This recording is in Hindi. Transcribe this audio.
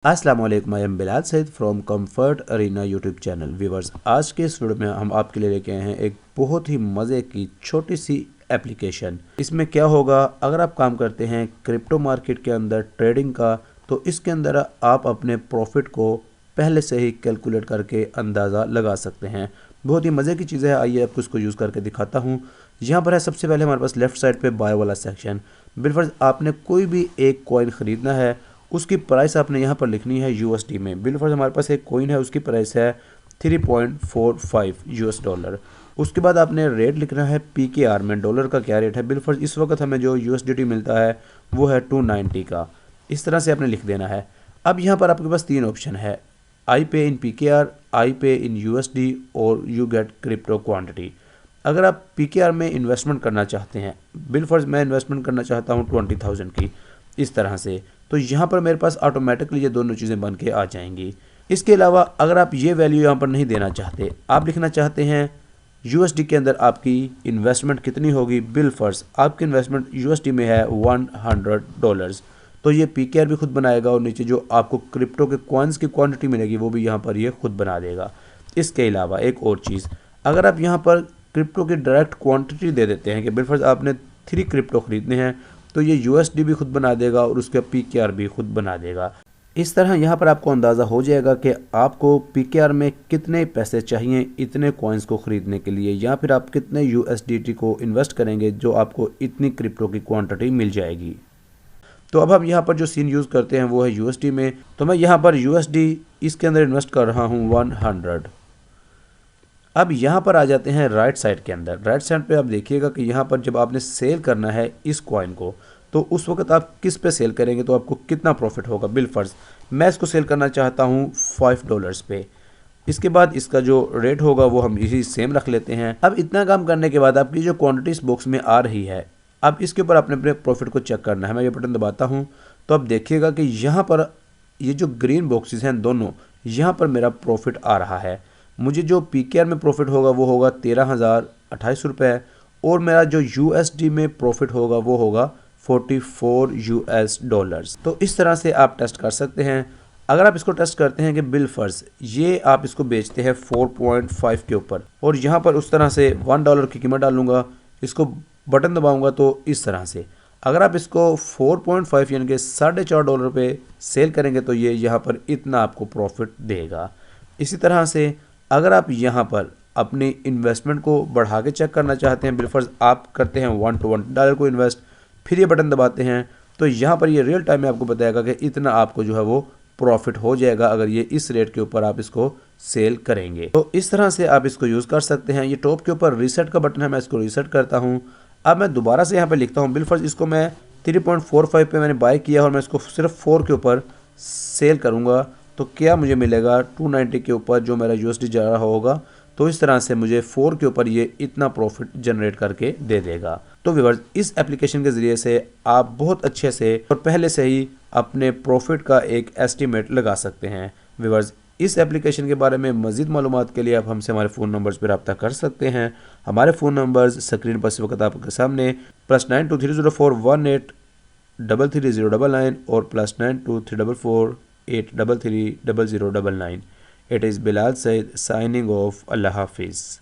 अस्सलाम वालेकुम, I am Bilal Saeed from comfort arena YouTube channel. Viewers, आज के इस वीडियो में हम आपके लिए लेके आए हैं एक बहुत ही मज़े की छोटी सी एप्लीकेशन। इसमें क्या होगा, अगर आप काम करते हैं क्रिप्टो मार्केट के अंदर ट्रेडिंग का, तो इसके अंदर आप अपने प्रॉफिट को पहले से ही कैलकुलेट करके अंदाज़ा लगा सकते हैं। बहुत ही मज़े की चीज़ है। आइए आपको इसको यूज़ करके दिखाता हूँ। यहाँ पर है सबसे पहले हमारे पास लेफ्ट साइड पे बाय वाला सेक्शन। बिलफर्ज आपने कोई भी एक कॉइन ख़रीदना है, उसकी प्राइस आपने यहाँ पर लिखनी है यूएसडी में। बिलफर्ज हमारे पास एक कॉइन है, उसकी प्राइस है 3.45 यूएस डॉलर। उसके बाद आपने रेट लिखना है पीकेआर में, डॉलर का क्या रेट है। बिलफर्ज इस वक्त हमें जो यूएसडीटी मिलता है वो है 290 का। इस तरह से आपने लिख देना है। अब यहाँ पर आपके पास तीन ऑप्शन है, आई पे इन पीकेआर, आई पे इन यूएसडी और यू गेट क्रिप्टो क्वांटिटी। अगर आप पीकेआर में इन्वेस्टमेंट करना चाहते हैं, बिलफर्ज मैं इन्वेस्टमेंट करना चाहता हूँ 20,000 की, इस तरह से, तो यहाँ पर मेरे पास ऑटोमेटिकली ये दोनों चीज़ें बन के आ जाएंगी। इसके अलावा अगर आप ये वैल्यू यहाँ पर नहीं देना चाहते, आप लिखना चाहते हैं यूएसडी के अंदर आपकी इन्वेस्टमेंट कितनी होगी। बिलफर्ज आपकी इन्वेस्टमेंट यूएसडी में है $100, तो ये पीकेआर भी खुद बनाएगा और नीचे जो आपको क्रिप्टो के कॉइन्स की क्वांटिटी मिलेगी वो भी यहाँ पर ये खुद बना देगा। इसके अलावा एक और चीज़, अगर आप यहाँ पर क्रिप्टो की डायरेक्ट क्वांटिटी दे देते हैं कि बिलफर्ज आपने 3 क्रिप्टो खरीदने हैं, तो ये यूएसडी भी खुद बना देगा और उसका पीकेआर भी खुद बना देगा। इस तरह यहाँ पर आपको अंदाज़ा हो जाएगा कि आपको पीकेआर में कितने पैसे चाहिए इतने कॉइन्स को ख़रीदने के लिए, या फिर आप कितने यूएसडीटी को इन्वेस्ट करेंगे जो आपको इतनी क्रिप्टो की क्वांटिटी मिल जाएगी। तो अब हम यहाँ पर जो सीन यूज़ करते हैं वो है यूएसडी में। तो मैं यहाँ पर यूएसडी इसके अंदर इन्वेस्ट कर रहा हूँ 100। अब यहाँ पर आ जाते हैं राइट साइड के अंदर। राइट साइड पे आप देखिएगा कि यहाँ पर जब आपने सेल करना है इस कॉइन को, तो उस वक्त आप किस पे सेल करेंगे तो आपको कितना प्रॉफिट होगा। बिलफर्ज मैं इसको सेल करना चाहता हूँ $5 पे। इसके बाद इसका जो रेट होगा वो हम इसी सेम रख लेते हैं। अब इतना काम करने के बाद आपकी जो क्वांटिटी इस बॉक्स में आ रही है, अब इसके ऊपर आपने अपने प्रॉफिट को चेक करना है। मैं ये बटन दबाता हूँ तो आप देखिएगा कि यहाँ पर ये जो ग्रीन बॉक्सेस हैं दोनों, यहाँ पर मेरा प्रॉफिट आ रहा है। मुझे जो पीकेआर में प्रॉफिट होगा वो होगा 13,028 रुपये, और मेरा जो यूएसडी में प्रॉफिट होगा वो होगा 44 यूएस डॉलर्स। तो इस तरह से आप टेस्ट कर सकते हैं। अगर आप इसको टेस्ट करते हैं कि बिलफर्ज ये आप इसको बेचते हैं 4.5 के ऊपर, और यहाँ पर उस तरह से $1 की कीमत डालूंगा, इसको बटन दबाऊंगा तो इस तरह से अगर आप इसको 4.5 यानी कि $4.5 पे सेल करेंगे तो ये यहाँ पर इतना आपको प्रॉफिट देगा। इसी तरह से अगर आप यहाँ पर अपनी इन्वेस्टमेंट को बढ़ा के चेक करना चाहते हैं, बिलफर्ज आप करते हैं $1 to $1 को इन्वेस्ट, फिर ये बटन दबाते हैं तो यहाँ पर ये रियल टाइम में आपको बताएगा कि इतना आपको जो है वो प्रॉफिट हो जाएगा अगर ये इस रेट के ऊपर आप इसको सेल करेंगे। तो इस तरह से आप इसको यूज़ कर सकते हैं। ये टॉप के ऊपर रीसेट का बटन है, मैं इसको रीसेट करता हूँ। अब मैं दोबारा से यहाँ पर लिखता हूँ बिलफर्ज इसको मैं 3.45 पे मैंने बाय किया और मैं इसको सिर्फ 4 के ऊपर सेल करूँगा, तो क्या मुझे मिलेगा 290 के ऊपर जो मेरा यूएसडी जा रहा होगा। तो इस तरह से मुझे 4 के ऊपर ये इतना प्रॉफिट जनरेट करके दे देगा। तो व्यूअर्स, इस एप्लीकेशन के ज़रिए से आप बहुत अच्छे से और पहले से ही अपने प्रॉफिट का एक एस्टीमेट लगा सकते हैं। व्यूअर्स, इस एप्लीकेशन के बारे में मज़ीद मालूमात के लिए आप हमसे हमारे फ़ोन नंबर्स पर रब्ता कर सकते हैं। हमारे फ़ोन नंबर्स स्क्रीन पर इस वक्त आपके सामने +923041833099 और +923448330099। It is Bilal Said signing off. Allah Hafiz.